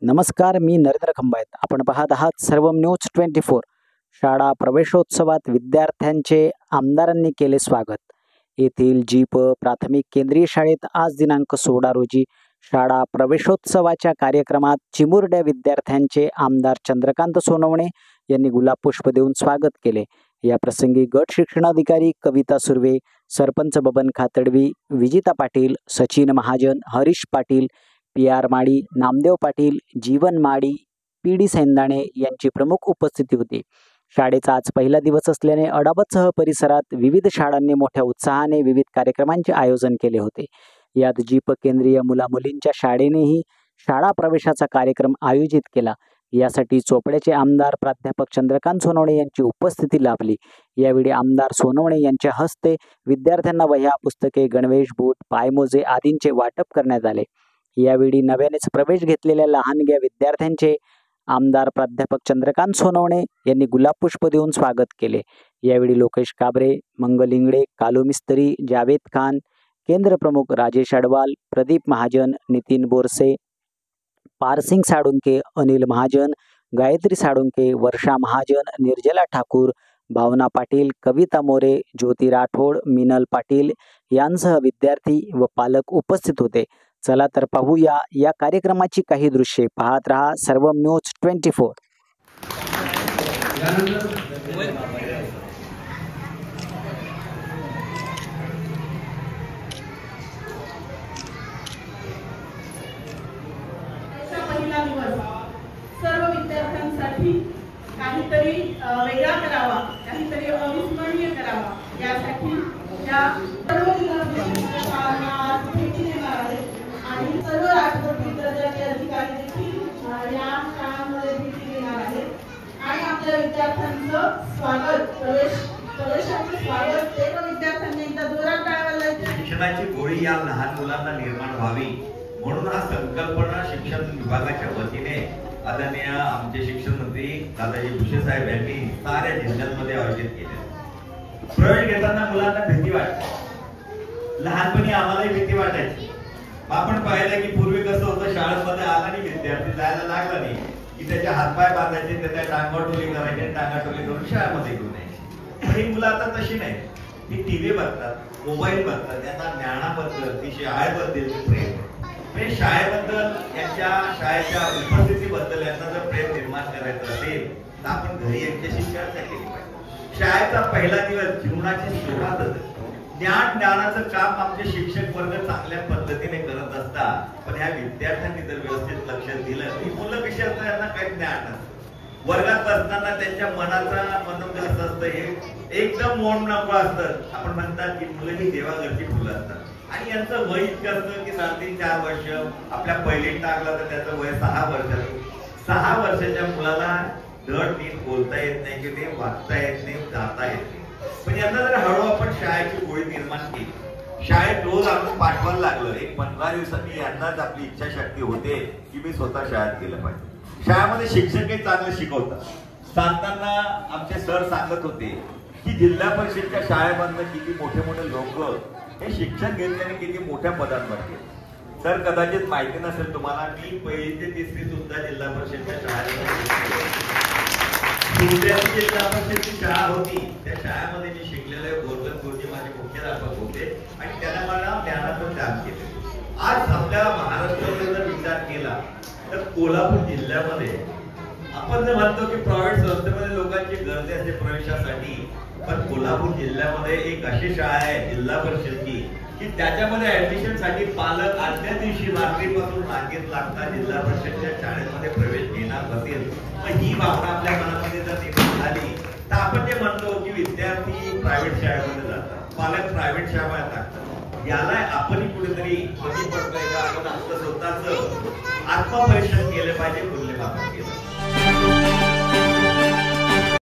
नमस्कार, मी नरेंद्र खंबायत. आपण पाहत आहात सर्व न्यूज 24. शाळा प्रवेशोत्सवात विद्यार्थ्यांचे आमदारांनी केले स्वागत. येथील जीप प्राथमिक केंद्रीय शाळेत आज दिनांक 16 रोजी शाळा प्रवेशोत्सवाच्या कार्यक्रमात चिमुरड्या विद्यार्थ्यांचे आमदार चंद्रकांत सोनवणे यांनी गुलाबपुष्प देऊन स्वागत केले. या प्रसंगी गट शिक्षणाधिकारी कविता सुर्वे, सरपंच बबन खातडवी, विजिता पाटील, सचिन महाजन, हरीश पाटील, PR माडी, नामदेव पाटील, जीवन माडी, PD सैंदाणे यांची प्रमुख उपस्थिती होती. शाळेचा आज पहिला दिवस असल्याने अडाबतसह परिसरात विविध शाळांनी मोठ्या उत्साहाने विविध कार्यक्रमांचे आयोजन केले होते. यात जीप केंद्रीय मुलामुलींच्या शाळेनेही शाळा प्रवेशाचा कार्यक्रम आयोजित केला. यासाठी चोपड्याचे आमदार प्राध्यापक चंद्रकांत सोनवणे यांची उपस्थिती लाभली. यावेळी आमदार सोनवणे यांच्या हस्ते विद्यार्थ्यांना वह्या, पुस्तके, गणवेश, बूट, पायमोजे आदींचे वाटप करण्यात आले. यावेळी नव्यानेच प्रवेश घेतलेल्या लहानग्या विद्यार्थ्यांचे आमदार प्राध्यापक चंद्रकांत सोनवणे यांनी गुलाबपुष्प देऊन स्वागत केले. यावेळी लोकेश काबरे, मंगल इंगळे, कालू मिस्त्री, जावेद खान, केंद्र प्रमुख राजेश अडवाल, प्रदीप महाजन, नितीन बोरसे, पारसिंग साळुंके, अनिल महाजन, गायत्री साळुंके, वर्षा महाजन, निर्जला ठाकूर, भावना पाटील, कविता मोरे, ज्योती राठोड, मिनल पाटील यांसह विद्यार्थी व पालक उपस्थित होते. चला तर पाहूया या कार्यक्रमाची काही दृश्ये. पाहत रहा सर्व न्यूज 24. पहिला दिवस सर्व विद्यार्थ्यांसाठी काहीतरी वेगळा करावा, काहीतरी अविस्मरणीय करावा, यासाठी या सर्व भेटी देणार आहेत आणि सर्व राष्ट्रपती दर्जाचे अधिकारी देखील या शाळांमध्ये भेटी देणार आहेत आणि आपल्या विद्यार्थ्यांचं स्वागत, प्रवेशाचं स्वागत सर्व विद्यार्थ्यांनी एकदा जोरात टाळ्या वाजवायच्या. शिक्षणाची गोडी या लहान मुलांना निर्माण व्हावी म्हणून हा संकल्पना शिक्षण विभागाच्या वतीने आदरणीय आमचे शिक्षण मंत्री दादाजी भुसे साहेब यांनी साऱ्या जिल्ह्यांमध्ये आयोजित केले. प्रवेश घेताना मुलांना भीती वाटते. लहानपणी आम्हालाही भीती वाटायची. आपण पाहिलं की पूर्वी कसं होतं, शाळेमध्ये आला आणि विद्यार्थी जायला लागला नाही की त्याचे हातपाय बांधायचे, त्याच्या टांगाटोली करायचे, टांगाटोली करून शाळेमध्ये घेऊन यायचे. पण ही मुलं आता तशी नाही. ती TV बघतात, मोबाईल बघतात, त्यांना ज्ञानाबद्दल, ती शाळेबद्दल प्रेम, म्हणजे शाळेबद्दल, यांच्या शाळेच्या उपस्थितीबद्दल यांना जर प्रेम निर्माण करायचं असेल तर आपण घरी यांच्याशी चर्चा केली पाहिजे. शाळेचा पहिला दिवस जीवनाची सुरुवातच. ज्ञानाचं काम आमचे शिक्षक वर्ग चांगल्या पद्धतीने करत असतात, पण ह्या विद्यार्थ्यांनी जर व्यवस्थित लक्ष दिलं की मुलं विषयाचं यांना काही ज्ञान नसतं. वर्गात असताना त्यांच्या मनाचा मनोगत असतं, हे एकदम मौन नको असतं. आपण म्हणतात की मुलं ही देवाघरची फुलं असतात आणि यांचं वय इतकं असतं की 3-4 वर्ष. आपल्या पहिलीत टाकलं तर त्याचं वय 6 वर्षाचं. 6 वर्षाच्या मुलाला धड नीट बोलता येत नाही की ते वाचता येत नाही, जाता येत नाही. पण यांना जर हळू आपण शाळेची गोडी निर्माण केली, शाळेत रोज आपण पाठवायला लागलो, एक 15 दिवसांनी यांनाच आपली इच्छाशक्ती होते की मी स्वतः शाळेत गेलं पाहिजे. शाळेमध्ये शिक्षकही चांगलं शिकवतात. सांगताना आमचे सर सांगत होते की जिल्हा परिषदच्या शाळेमधनं किती मोठे मोठे लोक हे शिक्षण घेतल्याने किती मोठ्या पदांवर गेले. सर, कदाचित माहिती नसेल तुम्हाला, मी 1ली ते 3री सुद्धा जिल्हा परिषदच्या शाळेमध्ये जिल्हा परिषदची शाळा होती. त्या शाळेमध्ये मी शिकलेले गोरगन गुरुजी माझे मुख्याध्यापक होते आणि त्यांना मला ज्ञानाचं दान केले. आज आपल्या महाराष्ट्रामध्ये जर विचार केला तर कोल्हापूर जिल्ह्यामध्ये आपण जे म्हणतो की प्रायव्हेट संस्थेमध्ये लोकांची गर्दी असते प्रवेशासाठी, पण कोल्हापूर जिल्ह्यामध्ये एक अशी शाळा आहे जिल्हा परिषदची की त्याच्यामध्ये ऍडमिशन साठी पालक आदल्या दिवशी रात्रीपासून रांगेत लागतात जिल्हा परिषदच्या शाळेमध्ये प्रवेश घेणार नसेल. पण ही भावना आपल्या मनामध्ये जर निर्माण झाली तर आपण जे म्हणतो की विद्यार्थी प्रायव्हेट शाळेमध्ये जातात, पालक प्रायव्हेट शाळेमध्ये टाकतात, याला आपणही कुठेतरी कमी पडतोय का? आपण आपलं स्वतःच आत्मपरीक्षण केलं पाहिजे, मूल्यमापन केलं.